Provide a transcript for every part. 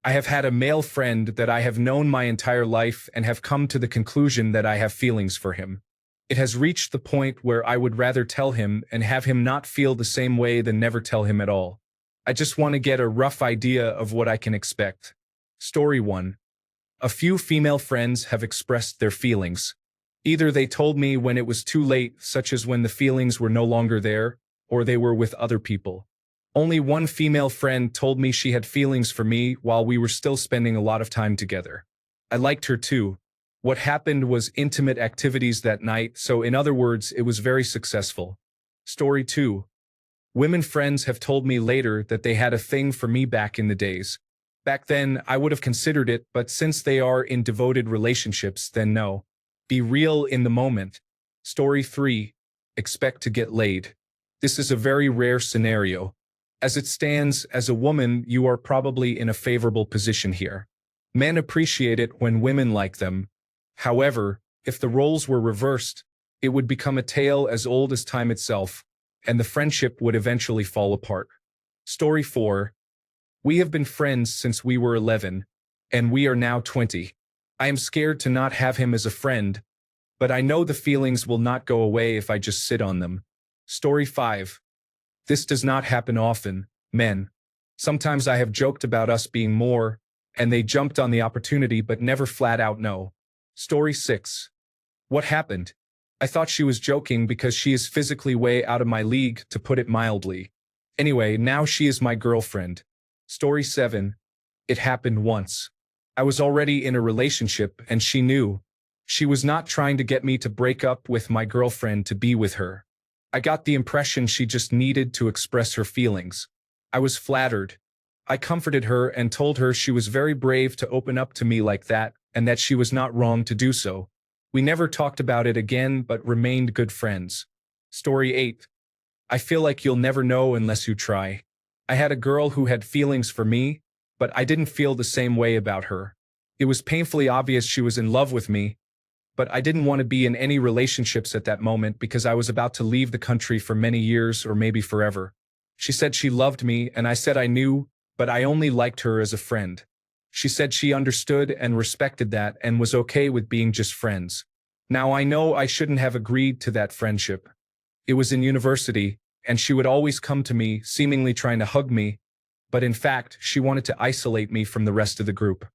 I have had a male friend that I have known my entire life and have come to the conclusion that I have feelings for him. It has reached the point where I would rather tell him and have him not feel the same way than never tell him at all. I just want to get a rough idea of what I can expect. Story 1. A few female friends have expressed their feelings. Either they told me when it was too late, such as when the feelings were no longer there, or they were with other people. Only one female friend told me she had feelings for me while we were still spending a lot of time together. I liked her too. What happened was intimate activities that night, so in other words, it was very successful. Story 2. Women friends have told me later that they had a thing for me back in the days. Back then, I would have considered it, but since they are in devoted relationships, then no. Be real in the moment. Story 3. Expect to get laid. This is a very rare scenario. As it stands, as a woman, you are probably in a favorable position here. Men appreciate it when women like them. However, if the roles were reversed, it would become a tale as old as time itself, and the friendship would eventually fall apart. Story 4. We have been friends since we were 11, and we are now 20. I am scared to not have him as a friend, but I know the feelings will not go away if I just sit on them. Story 5. This does not happen often, men. Sometimes I have joked about us being more, and they jumped on the opportunity but never flat out no. Story 6. What happened? I thought she was joking because she is physically way out of my league, to put it mildly. Anyway, now she is my girlfriend. Story 7. It happened once. I was already in a relationship and she knew. She was not trying to get me to break up with my girlfriend to be with her. I got the impression she just needed to express her feelings. I was flattered. I comforted her and told her she was very brave to open up to me like that and that she was not wrong to do so. We never talked about it again but remained good friends. Story 8. I feel like you'll never know unless you try. I had a girl who had feelings for me, but I didn't feel the same way about her. It was painfully obvious she was in love with me, but I didn't want to be in any relationships at that moment because I was about to leave the country for many years or maybe forever. She said she loved me and I said I knew, but I only liked her as a friend. She said she understood and respected that and was okay with being just friends. Now I know I shouldn't have agreed to that friendship. It was in university, and she would always come to me, seemingly trying to hug me, but in fact, she wanted to isolate me from the rest of the group.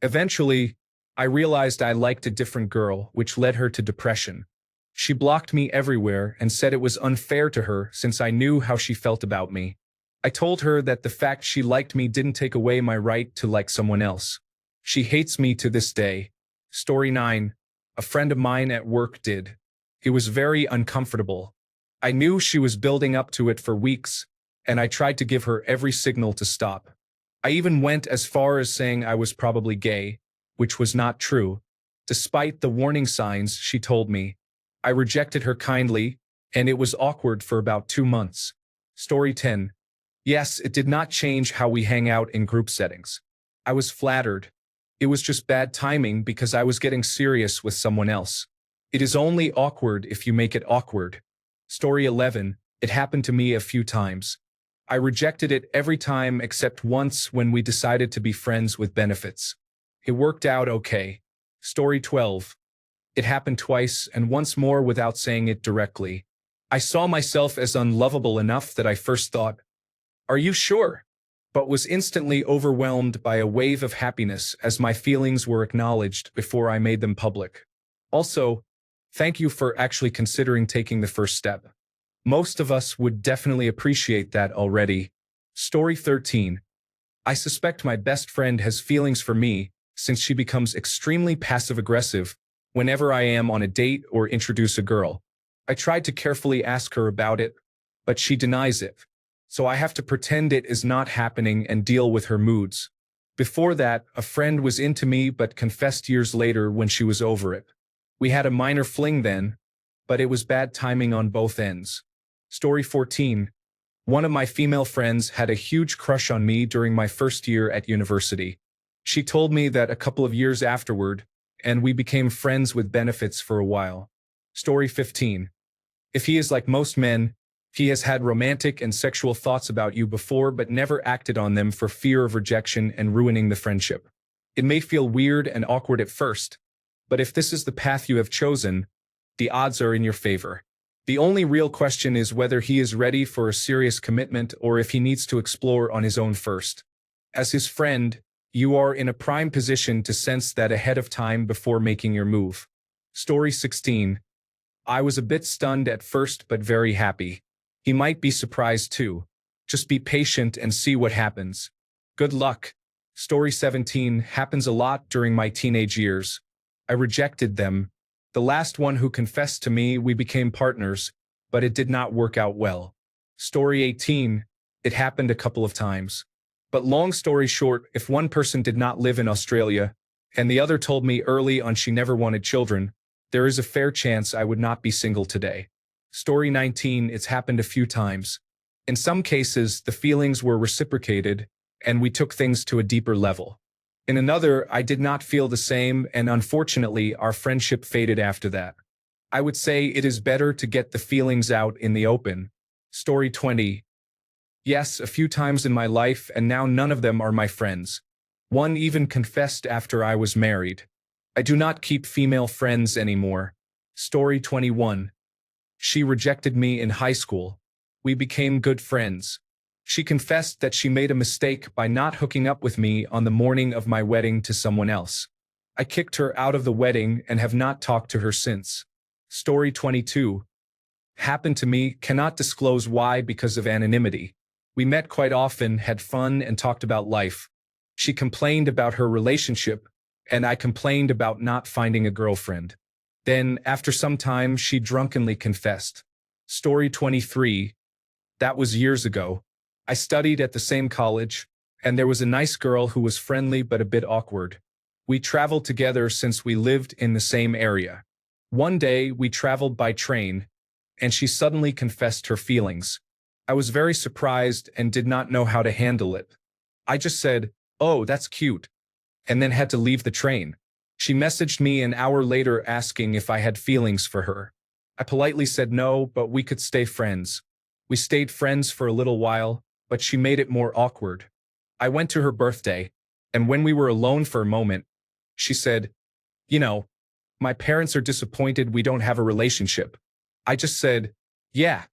Eventually, I realized I liked a different girl, which led her to depression. She blocked me everywhere and said it was unfair to her since I knew how she felt about me. I told her that the fact she liked me didn't take away my right to like someone else. She hates me to this day. Story 9. A friend of mine at work did. It was very uncomfortable. I knew she was building up to it for weeks, and I tried to give her every signal to stop. I even went as far as saying I was probably gay, which was not true. Despite the warning signs she told me, I rejected her kindly, and it was awkward for about 2 months. Story 10. Yes, it did not change how we hang out in group settings. I was flattered. It was just bad timing because I was getting serious with someone else. It is only awkward if you make it awkward. Story 11. It happened to me a few times. I rejected it every time except once when we decided to be friends with benefits. It worked out okay. Story 12. It happened twice and once more without saying it directly. I saw myself as unlovable enough that I first thought, "Are you sure?" but was instantly overwhelmed by a wave of happiness as my feelings were acknowledged before I made them public. Also, thank you for actually considering taking the first step. Most of us would definitely appreciate that already. Story 13. I suspect my best friend has feelings for me since she becomes extremely passive-aggressive whenever I am on a date or introduce a girl. I tried to carefully ask her about it, but she denies it. So I have to pretend it is not happening and deal with her moods. Before that, a friend was into me but confessed years later when she was over it. We had a minor fling then, but it was bad timing on both ends. Story 14. One of my female friends had a huge crush on me during my first year at university. She told me that a couple of years afterward, and we became friends with benefits for a while. Story 15. If he is like most men, He has had romantic and sexual thoughts about you before but never acted on them for fear of rejection and ruining the friendship. It may feel weird and awkward at first, but if this is the path you have chosen, the odds are in your favor. The only real question is whether he is ready for a serious commitment or if he needs to explore on his own first. As his friend, you are in a prime position to sense that ahead of time before making your move. Story 16. I was a bit stunned at first but very happy. He might be surprised too. Just be patient and see what happens. Good luck. Story 17 happens a lot during my teenage years. I rejected them. The last one who confessed to me, we became partners, but it did not work out well. Story 18. It happened a couple of times. But long story short, if one person did not live in Australia, and the other told me early on she never wanted children, there is a fair chance I would not be single today. Story 19. It's happened a few times. In some cases, the feelings were reciprocated, and we took things to a deeper level. In another, I did not feel the same, and unfortunately, our friendship faded after that. I would say it is better to get the feelings out in the open. Story 20. Yes, a few times in my life, and now none of them are my friends. One even confessed after I was married. I do not keep female friends anymore. Story 21. She rejected me in high school. We became good friends. She confessed that she made a mistake by not hooking up with me on the morning of my wedding to someone else. I kicked her out of the wedding and have not talked to her since. Story 22. Happened to me, cannot disclose why because of anonymity. We met quite often, had fun, and talked about life. She complained about her relationship, and I complained about not finding a girlfriend. Then, after some time, she drunkenly confessed. Story 23. That was years ago. I studied at the same college, and there was a nice girl who was friendly but a bit awkward. We traveled together since we lived in the same area. One day, we traveled by train, and she suddenly confessed her feelings. I was very surprised and did not know how to handle it. I just said, "Oh, that's cute," and then had to leave the train. She messaged me an hour later asking if I had feelings for her. I politely said no, but we could stay friends. We stayed friends for a little while, but she made it more awkward. I went to her birthday, and when we were alone for a moment, she said, "You know, my parents are disappointed we don't have a relationship." I just said, "Yeah,"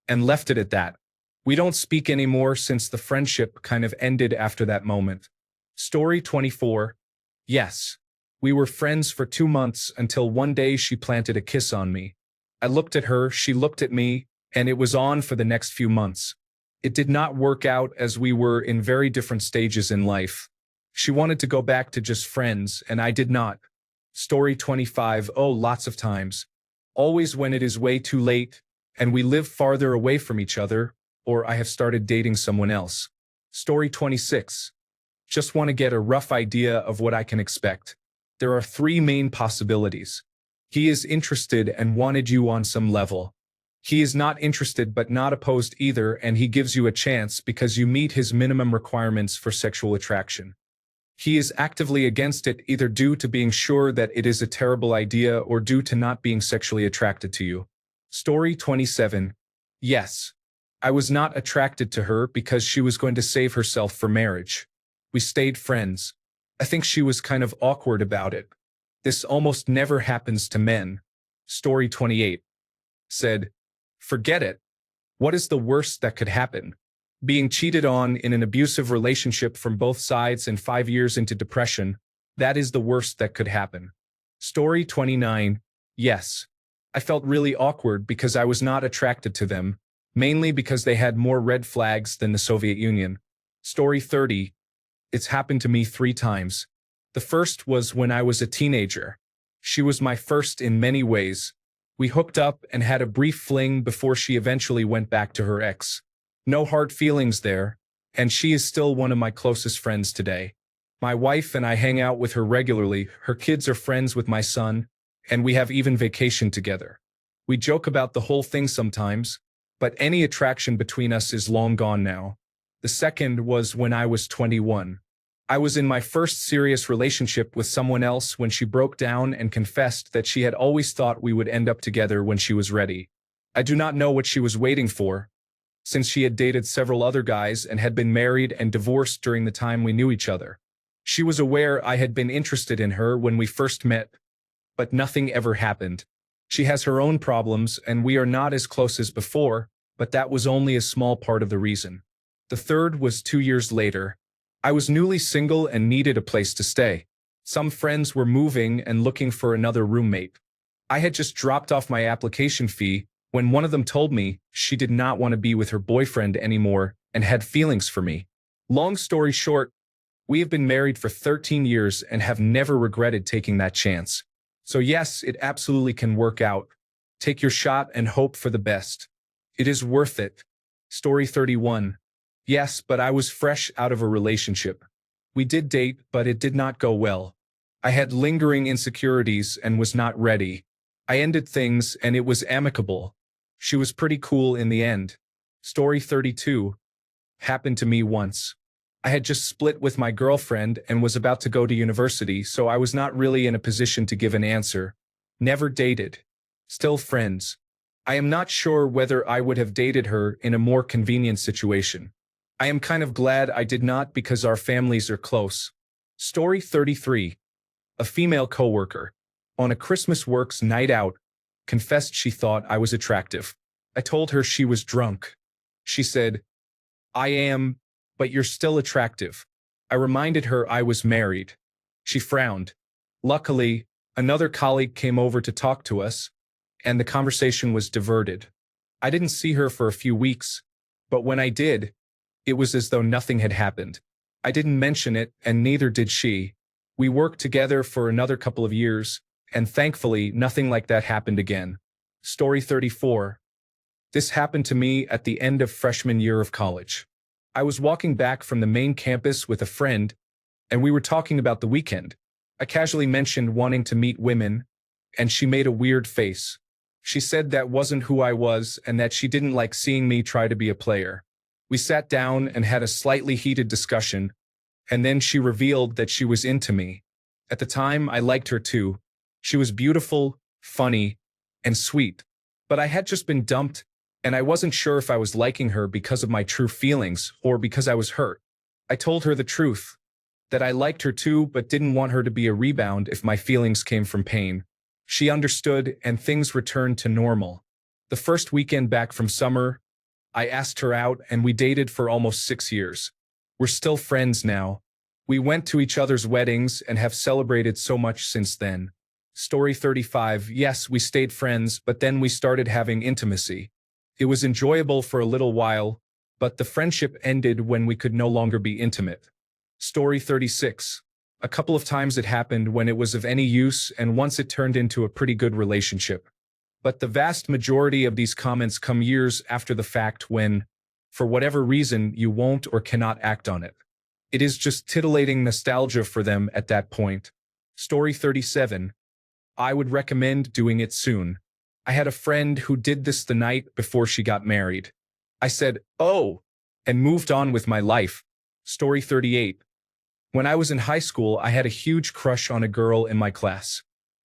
and left it at that. We don't speak anymore since the friendship kind of ended after that moment. Story 24. Yes. We were friends for 2 months until one day she planted a kiss on me. I looked at her, she looked at me, and it was on for the next few months. It did not work out as we were in very different stages in life. She wanted to go back to just friends, and I did not. Story 25. Oh, lots of times. Always when it is way too late, and we live farther away from each other, or I have started dating someone else. Story 26. Just want to get a rough idea of what I can expect. There are 3 main possibilities. He is interested and wanted you on some level. He is not interested but not opposed either, and he gives you a chance because you meet his minimum requirements for sexual attraction. He is actively against it, either due to being sure that it is a terrible idea or due to not being sexually attracted to you. Story 27. Yes. I was not attracted to her because she was going to save herself for marriage. We stayed friends. I think she was kind of awkward about it. This almost never happens to men. Story 28. Said, "Forget it. What is the worst that could happen? Being cheated on in an abusive relationship from both sides and 5 years into depression, that is the worst that could happen." Story 29. Yes. I felt really awkward because I was not attracted to them, mainly because they had more red flags than the Soviet Union. Story 30. It's happened to me 3 times. The first was when I was a teenager. She was my first in many ways. We hooked up and had a brief fling before she eventually went back to her ex. No hard feelings there, and she is still one of my closest friends today. My wife and I hang out with her regularly, her kids are friends with my son, and we have even vacation together. We joke about the whole thing sometimes, but any attraction between us is long gone now. The second was when I was 21. I was in my first serious relationship with someone else when she broke down and confessed that she had always thought we would end up together when she was ready. I do not know what she was waiting for, since she had dated several other guys and had been married and divorced during the time we knew each other. She was aware I had been interested in her when we first met, but nothing ever happened. She has her own problems and we are not as close as before, but that was only a small part of the reason. The third was 2 years later. I was newly single and needed a place to stay. Some friends were moving and looking for another roommate. I had just dropped off my application fee when one of them told me she did not want to be with her boyfriend anymore and had feelings for me. Long story short, we have been married for 13 years and have never regretted taking that chance. So yes, it absolutely can work out. Take your shot and hope for the best. It is worth it. Story 31. Yes, but I was fresh out of a relationship. We did date, but it did not go well. I had lingering insecurities and was not ready. I ended things and it was amicable. She was pretty cool in the end. Story 32. Happened to me once. I had just split with my girlfriend and was about to go to university, so I was not really in a position to give an answer. Never dated. Still friends. I am not sure whether I would have dated her in a more convenient situation. I am kind of glad I did not because our families are close. Story 33. A female coworker, on a Christmas Works night out, confessed she thought I was attractive. I told her she was drunk. She said, "I am, but you're still attractive." I reminded her I was married. She frowned. Luckily, another colleague came over to talk to us, and the conversation was diverted. I didn't see her for a few weeks, but when I did, it was as though nothing had happened. I didn't mention it, and neither did she. We worked together for another couple of years, and thankfully, nothing like that happened again. Story 34. This happened to me at the end of freshman year of college. I was walking back from the main campus with a friend, and we were talking about the weekend. I casually mentioned wanting to meet women, and she made a weird face. She said that wasn't who I was and that she didn't like seeing me try to be a player. We sat down and had a slightly heated discussion, and then she revealed that she was into me. At the time, I liked her too. She was beautiful, funny, and sweet. But I had just been dumped, and I wasn't sure if I was liking her because of my true feelings or because I was hurt. I told her the truth, that I liked her too but didn't want her to be a rebound if my feelings came from pain. She understood, and things returned to normal. The first weekend back from summer, I asked her out and we dated for almost 6 years. We're still friends now. We went to each other's weddings and have celebrated so much since then. Story 35. Yes, we stayed friends, but then we started having intimacy. It was enjoyable for a little while, but the friendship ended when we could no longer be intimate. Story 36. A couple of times it happened when it was of any use, and once it turned into a pretty good relationship. But the vast majority of these comments come years after the fact when, for whatever reason, you won't or cannot act on it. It is just titillating nostalgia for them at that point. Story 37. I would recommend doing it soon. I had a friend who did this the night before she got married. I said, "Oh," and moved on with my life. Story 38. When I was in high school, I had a huge crush on a girl in my class.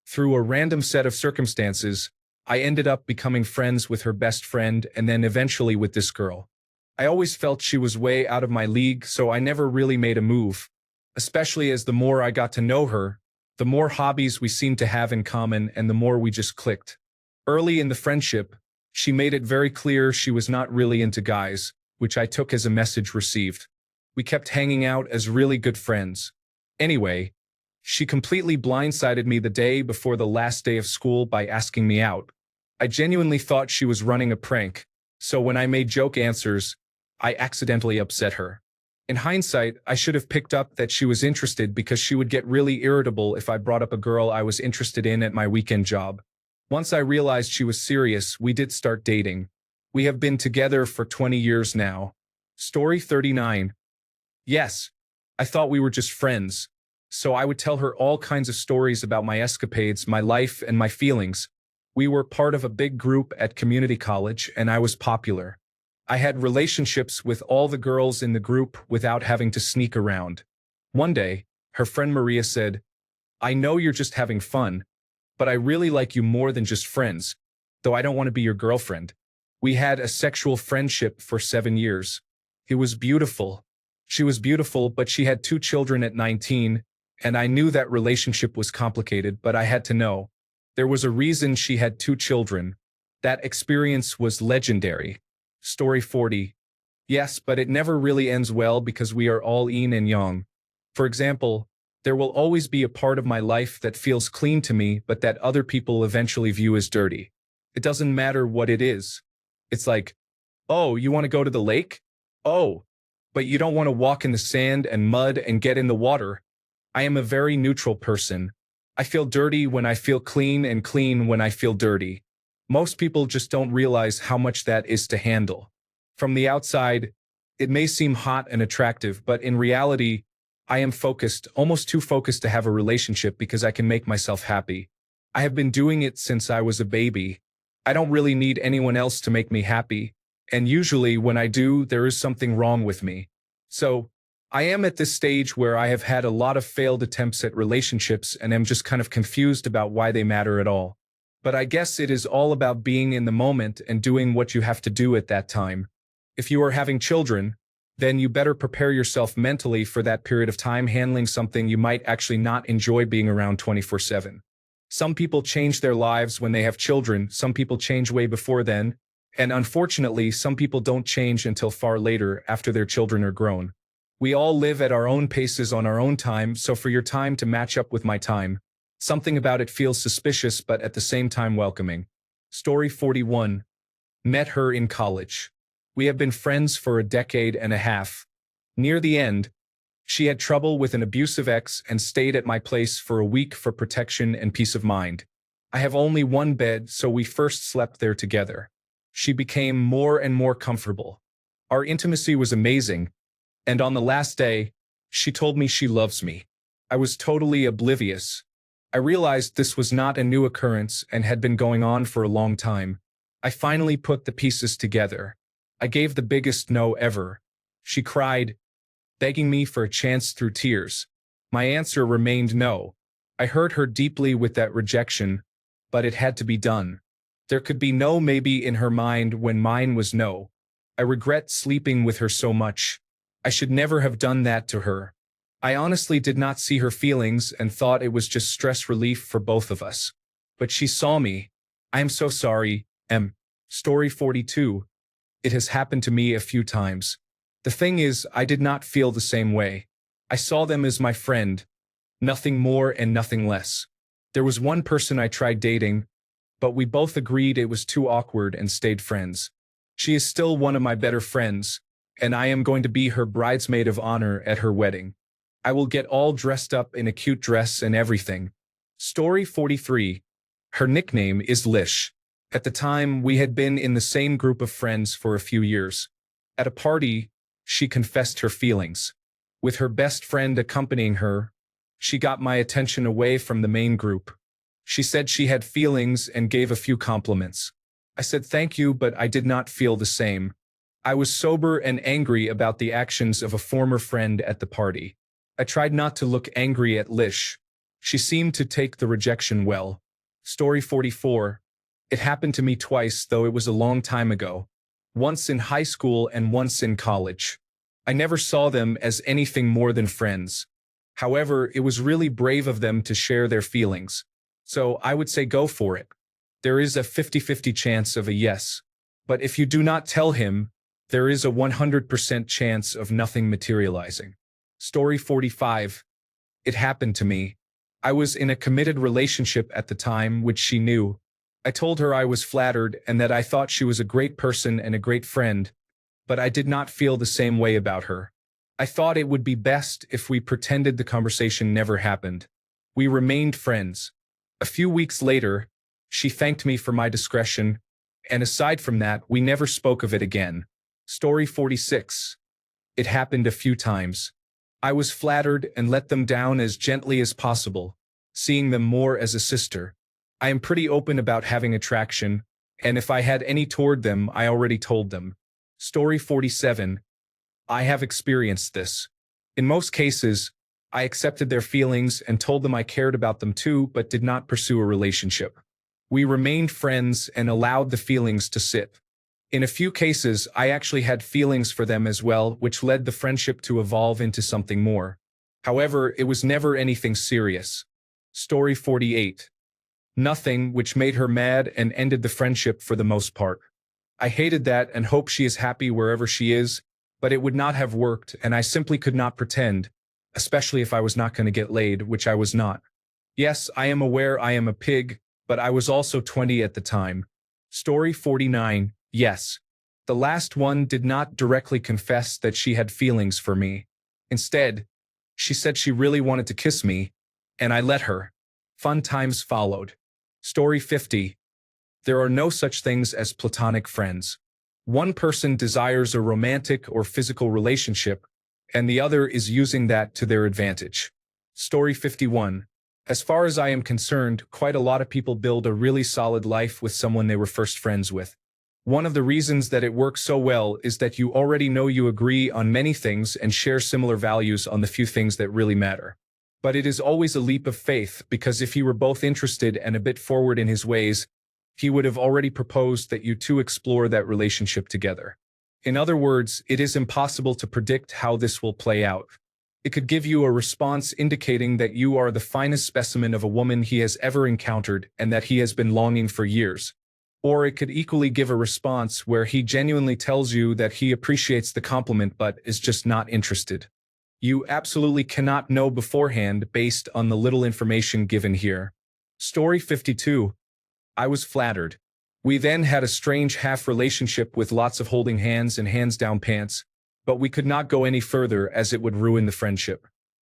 Through a random set of circumstances, I ended up becoming friends with her best friend and then eventually with this girl. I always felt she was way out of my league, so I never really made a move, especially as the more I got to know her, the more hobbies we seemed to have in common and the more we just clicked. Early in the friendship, she made it very clear she was not really into guys, which I took as a message received. We kept hanging out as really good friends. Anyway, she completely blindsided me the day before the last day of school by asking me out. I genuinely thought she was running a prank, so when I made joke answers, I accidentally upset her. In hindsight, I should have picked up that she was interested because she would get really irritable if I brought up a girl I was interested in at my weekend job. Once I realized she was serious, we did start dating. We have been together for 20 years now. Story 39. Yes, I thought we were just friends, so I would tell her all kinds of stories about my escapades, my life, and my feelings. We were part of a big group at community college, and I was popular. I had relationships with all the girls in the group without having to sneak around. One day, her friend Maria said, "I know you're just having fun, but I really like you more than just friends. though I don't want to be your girlfriend. We had a sexual friendship for 7 years. It was beautiful. She was beautiful, but she had 2 children at 19, and I knew that relationship was complicated, but I had to know. There was a reason she had 2 children. That experience was legendary. Story 40. Yes, but it never really ends well because we are all yin and yang. For example, there will always be a part of my life that feels clean to me, but that other people eventually view as dirty. It doesn't matter what it is. It's like, oh, you want to go to the lake? Oh, but you don't want to walk in the sand and mud and get in the water. I am a very neutral person. I feel dirty when I feel clean and clean when I feel dirty. Most people just don't realize how much that is to handle. From the outside, it may seem hot and attractive, but in reality, I am focused, almost too focused to have a relationship because I can make myself happy. I have been doing it since I was a baby. I don't really need anyone else to make me happy, and usually when I do, there is something wrong with me. So, I am at this stage where I have had a lot of failed attempts at relationships and am just kind of confused about why they matter at all. But I guess it is all about being in the moment and doing what you have to do at that time. If you are having children, then you better prepare yourself mentally for that period of time handling something you might actually not enjoy being around 24/7. Some people change their lives when they have children, some people change way before then, and unfortunately, some people don't change until far later after their children are grown. We all live at our own paces on our own time, so for your time to match up with my time, something about it feels suspicious but at the same time welcoming. Story 41. Met her in college. We have been friends for a decade and a half. Near the end, she had trouble with an abusive ex and stayed at my place for a week for protection and peace of mind. I have only one bed, so we first slept there together. She became more and more comfortable. Our intimacy was amazing, and on the last day, she told me she loves me. I was totally oblivious. I realized this was not a new occurrence and had been going on for a long time. I finally put the pieces together. I gave the biggest no ever. She cried, begging me for a chance through tears. My answer remained no. I hurt her deeply with that rejection, but it had to be done. There could be no maybe in her mind when mine was no. I regret sleeping with her so much. I should never have done that to her. I honestly did not see her feelings and thought it was just stress relief for both of us. But she saw me. I am so sorry, M. Story 42. It has happened to me a few times. The thing is, I did not feel the same way. I saw them as my friend. Nothing more and nothing less. There was one person I tried dating, but we both agreed it was too awkward and stayed friends. She is still one of my better friends, and I am going to be her bridesmaid of honor at her wedding. I will get all dressed up in a cute dress and everything. Story 43. Her nickname is Lish. At the time, we had been in the same group of friends for a few years. At a party, she confessed her feelings. With her best friend accompanying her, she got my attention away from the main group. She said she had feelings and gave a few compliments. I said thank you, but I did not feel the same. I was sober and angry about the actions of a former friend at the party. I tried not to look angry at Lish. She seemed to take the rejection well. Story 44. It happened to me twice, though it was a long time ago. Once in high school and once in college. I never saw them as anything more than friends. However, it was really brave of them to share their feelings. So I would say go for it. There is a 50-50 chance of a yes. But if you do not tell him, there is a 100% chance of nothing materializing. Story 45. It happened to me. I was in a committed relationship at the time, which she knew. I told her I was flattered and that I thought she was a great person and a great friend, but I did not feel the same way about her. I thought it would be best if we pretended the conversation never happened. We remained friends. A few weeks later, she thanked me for my discretion, and aside from that, we never spoke of it again. Story 46. It happened a few times. I was flattered and let them down as gently as possible, seeing them more as a sister. I am pretty open about having attraction, and if I had any toward them, I already told them. Story 47. I have experienced this. In most cases, I accepted their feelings and told them I cared about them too, but did not pursue a relationship. We remained friends and allowed the feelings to sit. In a few cases, I actually had feelings for them as well, which led the friendship to evolve into something more. However, it was never anything serious. Story 48. Nothing, which made her mad and ended the friendship for the most part. I hated that and hope she is happy wherever she is, but it would not have worked and I simply could not pretend, especially if I was not going to get laid, which I was not. Yes, I am aware I am a pig, but I was also 20 at the time. Story 49. Yes. The last one did not directly confess that she had feelings for me. Instead, she said she really wanted to kiss me, and I let her. Fun times followed. Story 50. There are no such things as platonic friends. One person desires a romantic or physical relationship, and the other is using that to their advantage. Story 51. As far as I am concerned, quite a lot of people build a really solid life with someone they were first friends with. One of the reasons that it works so well is that you already know you agree on many things and share similar values on the few things that really matter. But it is always a leap of faith because if you were both interested and a bit forward in his ways, he would have already proposed that you two explore that relationship together. In other words, it is impossible to predict how this will play out. It could give you a response indicating that you are the finest specimen of a woman he has ever encountered and that he has been longing for years. Or it could equally give a response where he genuinely tells you that he appreciates the compliment but is just not interested. You absolutely cannot know beforehand based on the little information given here. Story 52. I was flattered. We then had a strange half-relationship with lots of holding hands and hands down pants, but we could not go any further as it would ruin the friendship.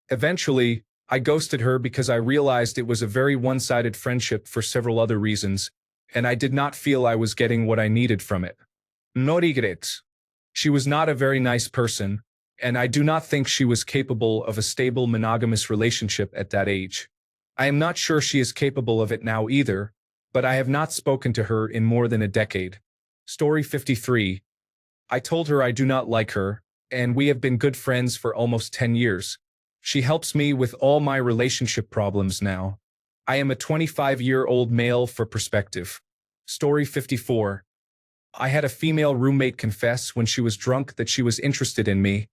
Eventually, I ghosted her because I realized it was a very one-sided friendship for several other reasons, and I did not feel I was getting what I needed from it. No regrets. She was not a very nice person, and I do not think she was capable of a stable monogamous relationship at that age. I am not sure she is capable of it now either, but I have not spoken to her in more than a decade. Story 53. I told her I do not like her, and we have been good friends for almost 10 years. She helps me with all my relationship problems now. I am a 25-year-old male for perspective. Story 54. I had a female roommate confess when she was drunk that she was interested in me,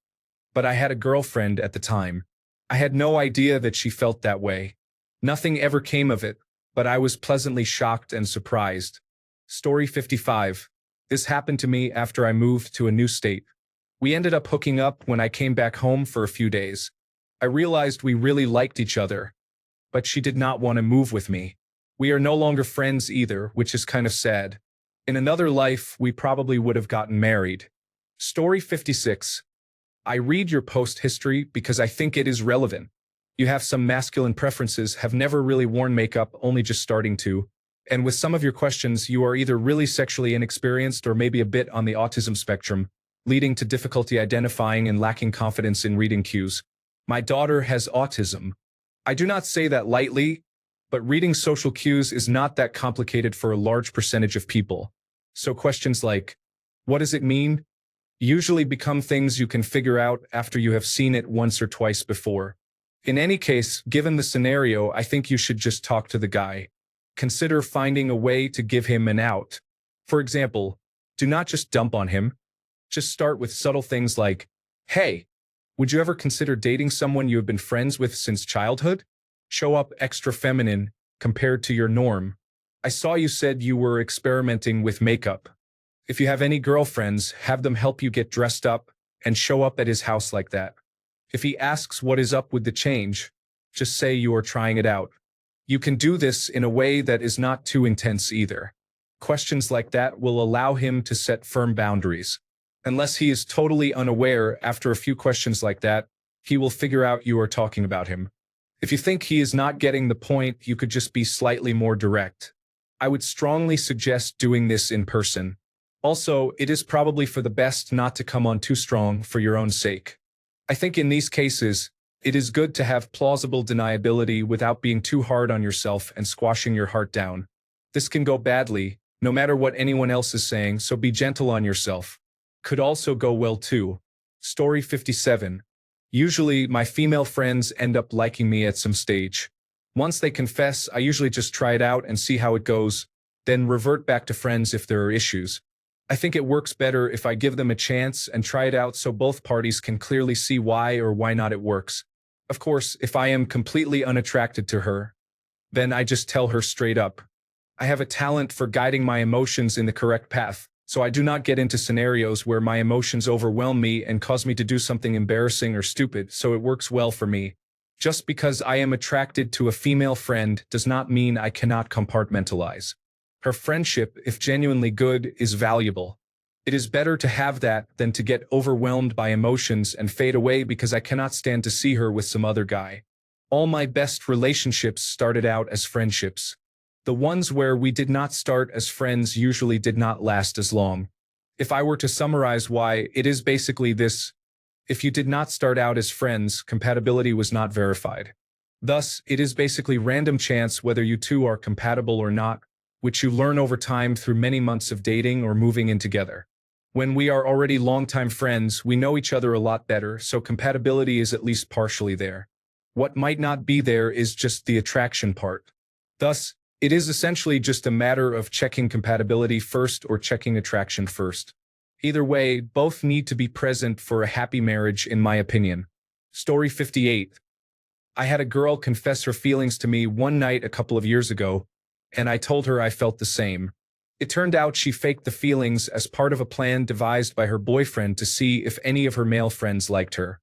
but I had a girlfriend at the time. I had no idea that she felt that way. Nothing ever came of it, but I was pleasantly shocked and surprised. Story 55. This happened to me after I moved to a new state. We ended up hooking up when I came back home for a few days. I realized we really liked each other, but she did not want to move with me. We are no longer friends either, which is kind of sad. In another life, we probably would have gotten married. Story 56. I read your post history because I think it is relevant. You have some masculine preferences, have never really worn makeup, only just starting to. And with some of your questions, you are either really sexually inexperienced or maybe a bit on the autism spectrum, leading to difficulty identifying and lacking confidence in reading cues. My daughter has autism. I do not say that lightly, but reading social cues is not that complicated for a large percentage of people. So questions like, what does it mean? Usually become things you can figure out after you have seen it once or twice before. In any case, given the scenario, I think you should just talk to the guy. Consider finding a way to give him an out. For example, do not just dump on him. Just start with subtle things like, hey, would you ever consider dating someone you have been friends with since childhood? Show up extra feminine compared to your norm. I saw you said you were experimenting with makeup. If you have any girlfriends, have them help you get dressed up and show up at his house like that. If he asks what is up with the change, just say you are trying it out. You can do this in a way that is not too intense either. Questions like that will allow him to set firm boundaries. Unless he is totally unaware after a few questions like that, he will figure out you are talking about him. If you think he is not getting the point, you could just be slightly more direct. I would strongly suggest doing this in person. Also, it is probably for the best not to come on too strong for your own sake. I think in these cases, it is good to have plausible deniability without being too hard on yourself and squashing your heart down. This can go badly, no matter what anyone else is saying, so be gentle on yourself. Could also go well too. Story 57. Usually, my female friends end up liking me at some stage. Once they confess, I usually just try it out and see how it goes, then revert back to friends if there are issues. I think it works better if I give them a chance and try it out so both parties can clearly see why or why not it works. Of course, if I am completely unattracted to her, then I just tell her straight up. I have a talent for guiding my emotions in the correct path, so I do not get into scenarios where my emotions overwhelm me and cause me to do something embarrassing or stupid, so it works well for me. Just because I am attracted to a female friend does not mean I cannot compartmentalize. Her friendship, if genuinely good, is valuable. It is better to have that than to get overwhelmed by emotions and fade away because I cannot stand to see her with some other guy. All my best relationships started out as friendships. The ones where we did not start as friends usually did not last as long. If I were to summarize why, it is basically this: if you did not start out as friends, compatibility was not verified. Thus, it is basically random chance whether you two are compatible or not, which you learn over time through many months of dating or moving in together. When we are already longtime friends, we know each other a lot better, so compatibility is at least partially there. What might not be there is just the attraction part. Thus, it is essentially just a matter of checking compatibility first or checking attraction first. Either way, both need to be present for a happy marriage, in my opinion. Story 58. I had a girl confess her feelings to me one night a couple of years ago, and I told her I felt the same. It turned out she faked the feelings as part of a plan devised by her boyfriend to see if any of her male friends liked her.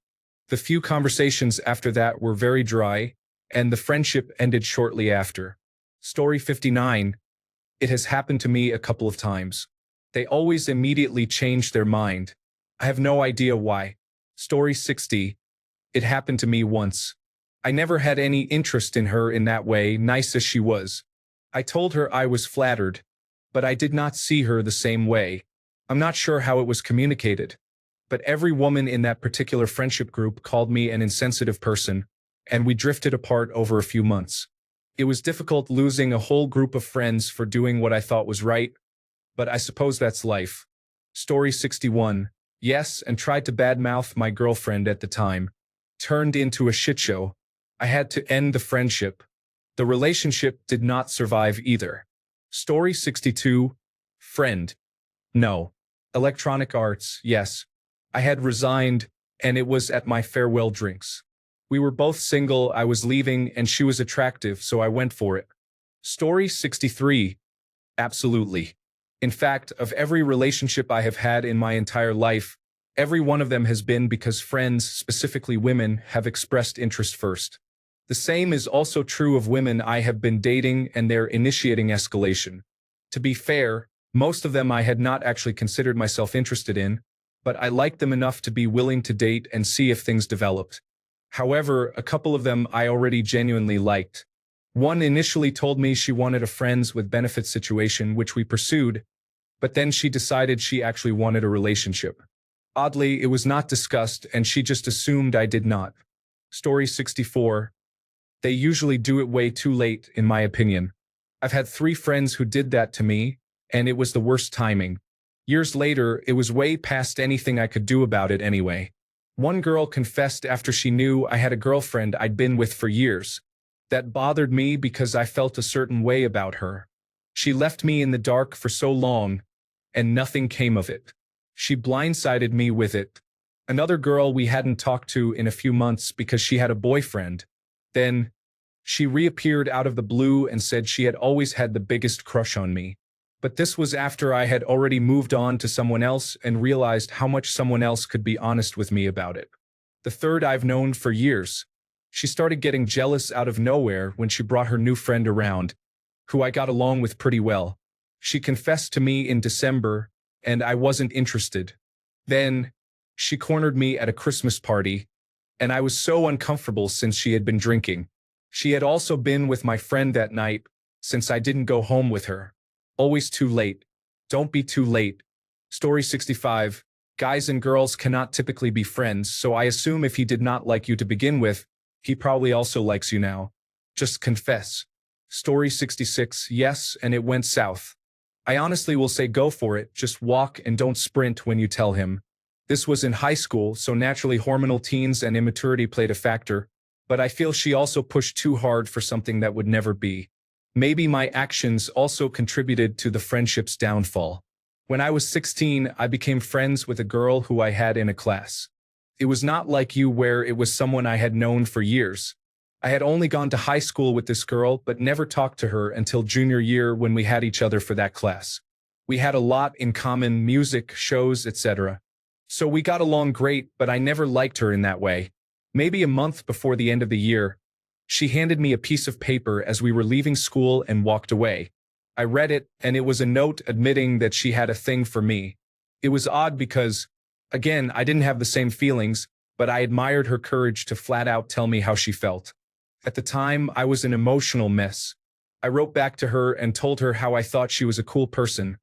The few conversations after that were very dry, and the friendship ended shortly after. Story 59. It has happened to me a couple of times. They always immediately change their mind. I have no idea why. Story 60. It happened to me once. I never had any interest in her in that way, nice as she was. I told her I was flattered, but I did not see her the same way. I'm not sure how it was communicated, but every woman in that particular friendship group called me an insensitive person, and we drifted apart over a few months. It was difficult losing a whole group of friends for doing what I thought was right, but I suppose that's life. Story 61. Yes, and tried to badmouth my girlfriend at the time. Turned into a shit show. I had to end the friendship. The relationship did not survive either. Story 62. Friend. No. Electronic arts, yes. I had resigned, and it was at my farewell drinks. We were both single, I was leaving, and she was attractive, so I went for it. Story 63. Absolutely. In fact, of every relationship I have had in my entire life, every one of them has been because friends, specifically women, have expressed interest first. The same is also true of women I have been dating and their initiating escalation. To be fair, most of them I had not actually considered myself interested in, but I liked them enough to be willing to date and see if things developed. However, a couple of them I already genuinely liked. One initially told me she wanted a friends with benefits situation, which we pursued, but then she decided she actually wanted a relationship. Oddly, it was not discussed, and she just assumed I did not. Story 64. They usually do it way too late, in my opinion. I've had 3 friends who did that to me, and it was the worst timing. Years later, it was way past anything I could do about it anyway. One girl confessed after she knew I had a girlfriend I'd been with for years. That bothered me because I felt a certain way about her. She left me in the dark for so long, and nothing came of it. She blindsided me with it. Another girl we hadn't talked to in a few months because she had a boyfriend. Then, she reappeared out of the blue and said she had always had the biggest crush on me. But this was after I had already moved on to someone else and realized how much someone else could be honest with me about it. The third I've known for years. She started getting jealous out of nowhere when she brought her new friend around, who I got along with pretty well. She confessed to me in December, and I wasn't interested. Then, she cornered me at a Christmas party, and I was so uncomfortable since she had been drinking. She had also been with my friend that night, since I didn't go home with her. Always too late. Don't be too late. Story 65. Guys and girls cannot typically be friends, so I assume if he did not like you to begin with, he probably also likes you now. Just confess. Story 66. Yes, and it went south. I honestly will say go for it, just walk and don't sprint when you tell him. This was in high school, so naturally hormonal teens and immaturity played a factor, but I feel she also pushed too hard for something that would never be. Maybe my actions also contributed to the friendship's downfall. When I was 16, I became friends with a girl who I had in a class. It was not like you where it was someone I had known for years. I had only gone to high school with this girl but never talked to her until junior year when we had each other for that class. We had a lot in common, music, shows, etc. So we got along great, but I never liked her in that way. Maybe a month before the end of the year, she handed me a piece of paper as we were leaving school and walked away. I read it, and it was a note admitting that she had a thing for me. It was odd because, again, I didn't have the same feelings, but I admired her courage to flat out tell me how she felt. At the time, I was an emotional mess. I wrote back to her and told her how I thought she was a cool person,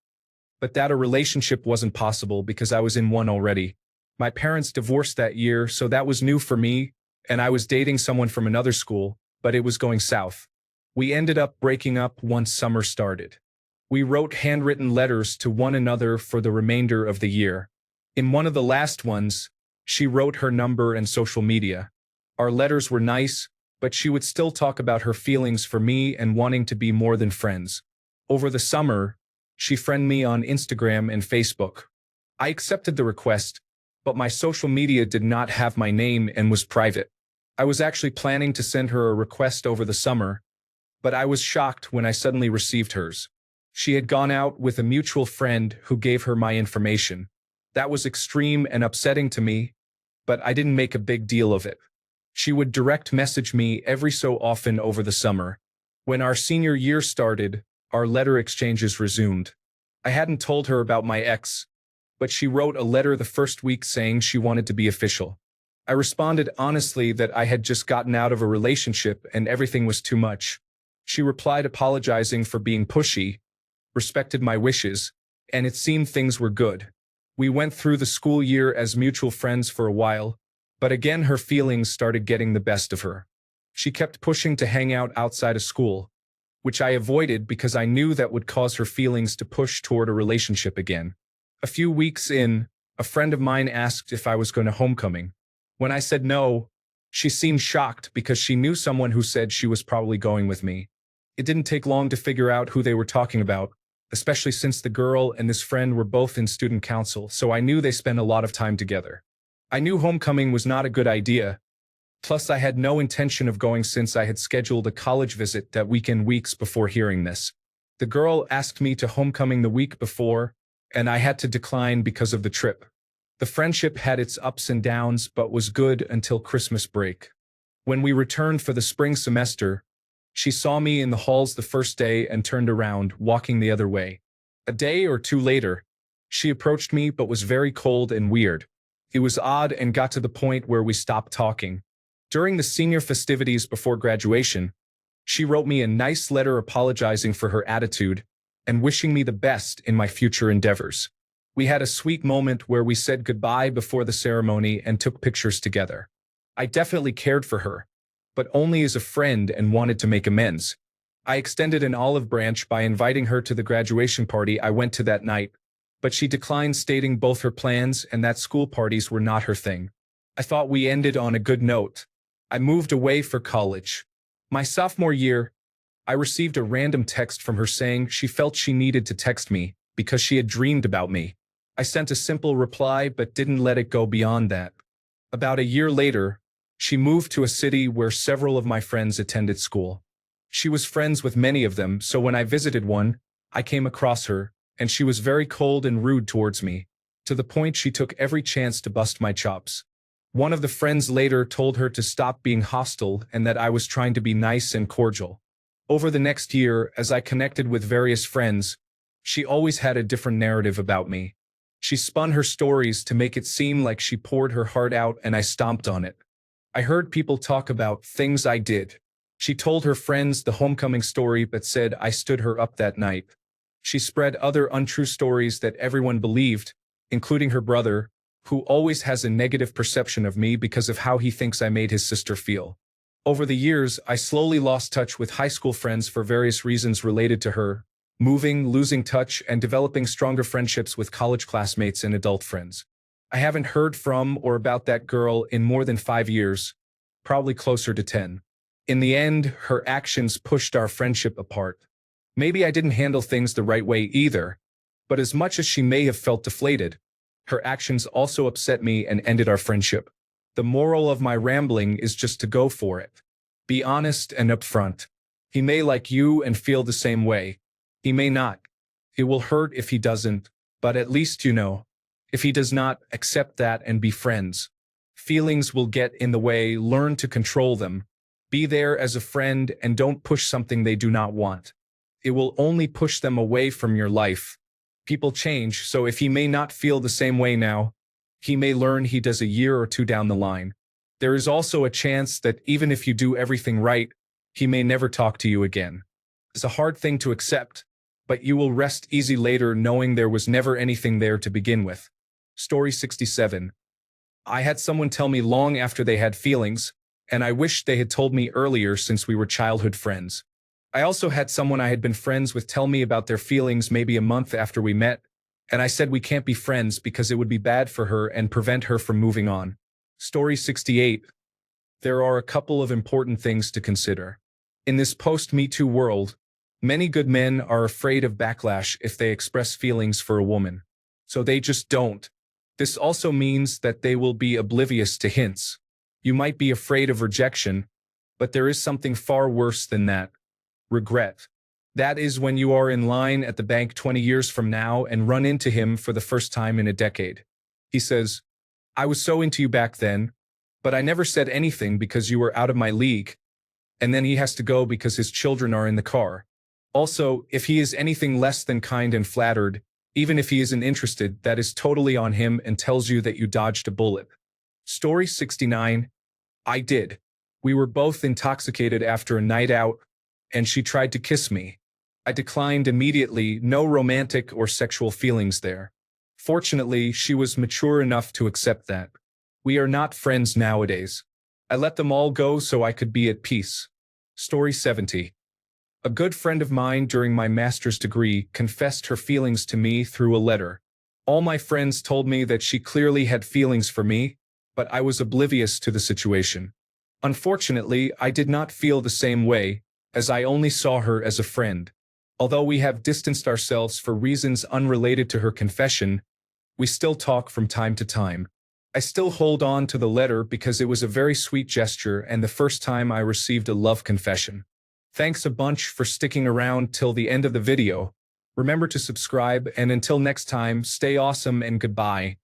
but that a relationship wasn't possible because I was in one already. My parents divorced that year, so that was new for me, and I was dating someone from another school, but it was going south. We ended up breaking up once summer started. We wrote handwritten letters to one another for the remainder of the year. In one of the last ones, she wrote her number and social media. Our letters were nice, but she would still talk about her feelings for me and wanting to be more than friends. Over the summer, she friended me on Instagram and Facebook. I accepted the request, but my social media did not have my name and was private. I was actually planning to send her a request over the summer, but I was shocked when I suddenly received hers. She had gone out with a mutual friend who gave her my information. That was extreme and upsetting to me, but I didn't make a big deal of it. She would direct message me every so often over the summer. When our senior year started, our letter exchanges resumed. I hadn't told her about my ex, but she wrote a letter the first week saying she wanted to be official. I responded honestly that I had just gotten out of a relationship and everything was too much. She replied apologizing for being pushy, respected my wishes, and it seemed things were good. We went through the school year as mutual friends for a while, but again her feelings started getting the best of her. She kept pushing to hang out outside of school, which I avoided because I knew that would cause her feelings to push toward a relationship again. A few weeks in, a friend of mine asked if I was going to homecoming. When I said no, she seemed shocked because she knew someone who said she was probably going with me. It didn't take long to figure out who they were talking about, especially since the girl and this friend were both in student council, so I knew they spent a lot of time together. I knew homecoming was not a good idea. Plus, I had no intention of going since I had scheduled a college visit that weekend weeks before hearing this. The girl asked me to homecoming the week before, and I had to decline because of the trip. The friendship had its ups and downs but was good until Christmas break. When we returned for the spring semester, she saw me in the halls the first day and turned around, walking the other way. A day or two later, she approached me but was very cold and weird. It was odd and got to the point where we stopped talking. During the senior festivities before graduation, she wrote me a nice letter apologizing for her attitude and wishing me the best in my future endeavors. We had a sweet moment where we said goodbye before the ceremony and took pictures together. I definitely cared for her, but only as a friend and wanted to make amends. I extended an olive branch by inviting her to the graduation party I went to that night, but she declined, stating both her plans and that school parties were not her thing. I thought we ended on a good note. I moved away for college. My sophomore year, I received a random text from her saying she felt she needed to text me because she had dreamed about me. I sent a simple reply but didn't let it go beyond that. About a year later, she moved to a city where several of my friends attended school. She was friends with many of them, so when I visited one, I came across her, and she was very cold and rude towards me, to the point she took every chance to bust my chops. One of the friends later told her to stop being hostile and that I was trying to be nice and cordial. Over the next year, as I connected with various friends, she always had a different narrative about me. She spun her stories to make it seem like she poured her heart out and I stomped on it. I heard people talk about things I did. She told her friends the homecoming story but said I stood her up that night. She spread other untrue stories that everyone believed, including her brother, who always has a negative perception of me because of how he thinks I made his sister feel. Over the years, I slowly lost touch with high school friends for various reasons related to her, moving, losing touch, and developing stronger friendships with college classmates and adult friends. I haven't heard from or about that girl in more than 5 years, probably closer to 10. In the end, her actions pushed our friendship apart. Maybe I didn't handle things the right way either, but as much as she may have felt deflated, her actions also upset me and ended our friendship. The moral of my rambling is just to go for it. Be honest and upfront. He may like you and feel the same way. He may not. It will hurt if he doesn't, but at least you know. If he does not, accept that and be friends. Feelings will get in the way, learn to control them. Be there as a friend and don't push something they do not want. It will only push them away from your life. People change, so if he may not feel the same way now, he may learn he does a year or two down the line. There is also a chance that even if you do everything right, he may never talk to you again. It's a hard thing to accept, but you will rest easy later knowing there was never anything there to begin with. Story 67. I had someone tell me long after they had feelings, and I wish they had told me earlier since we were childhood friends. I also had someone I had been friends with tell me about their feelings maybe a month after we met, and I said we can't be friends because it would be bad for her and prevent her from moving on. Story 68. There are a couple of important things to consider. In this post-Me Too world, many good men are afraid of backlash if they express feelings for a woman. So they just don't. This also means that they will be oblivious to hints. You might be afraid of rejection, but there is something far worse than that. Regret. That is when you are in line at the bank 20 years from now and run into him for the first time in a decade. He says, I was so into you back then, but I never said anything because you were out of my league. And then he has to go because his children are in the car. Also, if he is anything less than kind and flattered, even if he isn't interested, that is totally on him and tells you that you dodged a bullet. Story 69. I did. We were both intoxicated after a night out, and she tried to kiss me. I declined immediately, no romantic or sexual feelings there. Fortunately, she was mature enough to accept that. We are not friends nowadays. I let them all go so I could be at peace. Story 70. A good friend of mine during my master's degree confessed her feelings to me through a letter. All my friends told me that she clearly had feelings for me, but I was oblivious to the situation. Unfortunately, I did not feel the same way, as I only saw her as a friend. Although we have distanced ourselves for reasons unrelated to her confession, we still talk from time to time. I still hold on to the letter because it was a very sweet gesture and the first time I received a love confession. Thanks a bunch for sticking around till the end of the video. Remember to subscribe, and until next time, stay awesome and goodbye.